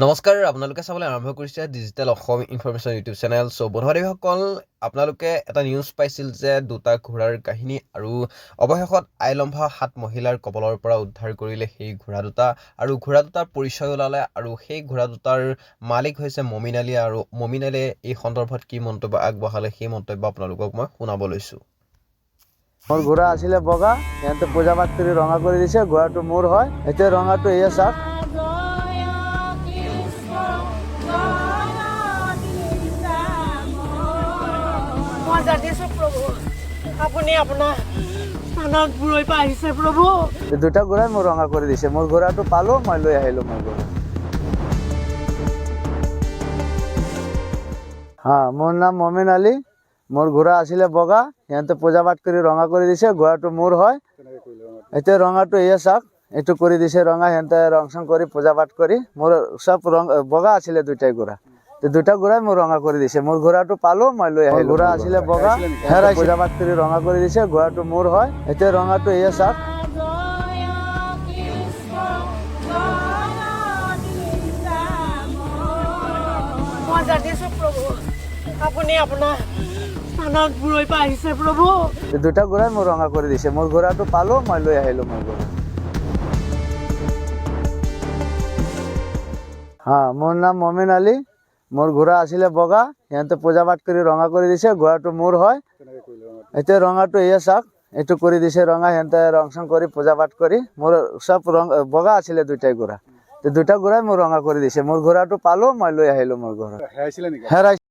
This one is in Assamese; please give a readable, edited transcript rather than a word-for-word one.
নমস্কাৰ আপোনালোকে চাবলৈ আৰম্ভ কৰিছে digital Asom information YouTube channel. So' বন্ধুবান্ধৱীসকল, আপোনালোকে এটা নিউজ পাইছিল যে দুটা ঘোঁৰাৰ কাহিনী আৰু অৱশেষত আইলম্ভা 7 মহিলাৰ কবলৰ পৰা উদ্ধাৰ কৰিলে সেই ঘোঁৰা দুটা আৰু ঘোঁৰা দুটাৰ পৰিচয় ওলালে আৰু সেই ঘোঁৰা দুটাৰ মালিক হৈছে মমিন আলী। আৰু মমিন আলীয়ে এই সন্দৰ্ভত কি মন্তব্য আগবঢ়ালে সেই মন্তব্য আপোনালোকক মই শুনাব লৈছোঁ। মোৰ ঘোঁৰা আছিলে বগা, সিহঁতে পূজা পাঠ কৰি ৰঙা কৰি দিছে। ঘোঁৰাটো মোৰ হয়, এতিয়া ৰঙাটো এয়া চাওক। দুটা ঘোঁৰাই মোৰ ৰঙা কৰি দিছে। মোৰ ঘোঁৰাটো পালো, মই লৈ আহিলো মোৰ ঘোঁৰা। মোৰ নাম মমিন আলী। মোৰ ঘোঁৰা আছিলে বগা, সিহঁতে পূজা পাঠ কৰি ৰঙা কৰি দিছে। ঘোঁৰাটো মোৰ হয়, এতিয়া ৰঙাটো এয়া চাওক। এইটো কৰি দিছে ৰঙা, সিহঁতে ৰং চং কৰি পূজা পাঠ কৰি। মোৰ চব ৰং বগা আছিলে দুটাই ঘোঁৰা, দুটা ঘোঁৰাই মোৰ ৰঙা কৰি দিছে। মোৰ ঘোঁৰাটো পালো, মই লৈ আহিলো। ঘোঁৰা আছিলে বগা, পূজা পাঠ কৰি ৰঙা কৰি দিছে। ঘোঁৰাটো মোৰ হয়, এতিয়া ৰঙাটো এয়া চাওক। দুটা ঘোঁৰাই মোৰ ৰঙা কৰি দিছে। মোৰ ঘোঁৰাটো পালো, মই লৈ আহিলো মোৰ ঘোঁৰা। মোৰ নাম মমিন আলী। মোৰ ঘোঁৰা আছিলে বগা, সিহঁতে পূজা পাঠ কৰি ৰঙা কৰি দিছে। ঘোঁৰাটো মোৰ হয়, এতিয়া ৰঙাটো এয়া চাওক। এইটো কৰি দিছে ৰঙা, সিহঁতে ৰং চং কৰি পূজা পাঠ কৰি। মোৰ চব ৰং বগা আছিলে দুটাই ঘোঁৰা, দুটা ঘোঁৰাই মোৰ ৰঙা কৰি দিছে। মোৰ ঘোঁৰাটো পালো, মই লৈ আহিলো মোৰ ঘোঁৰা। হেৰাইছিলে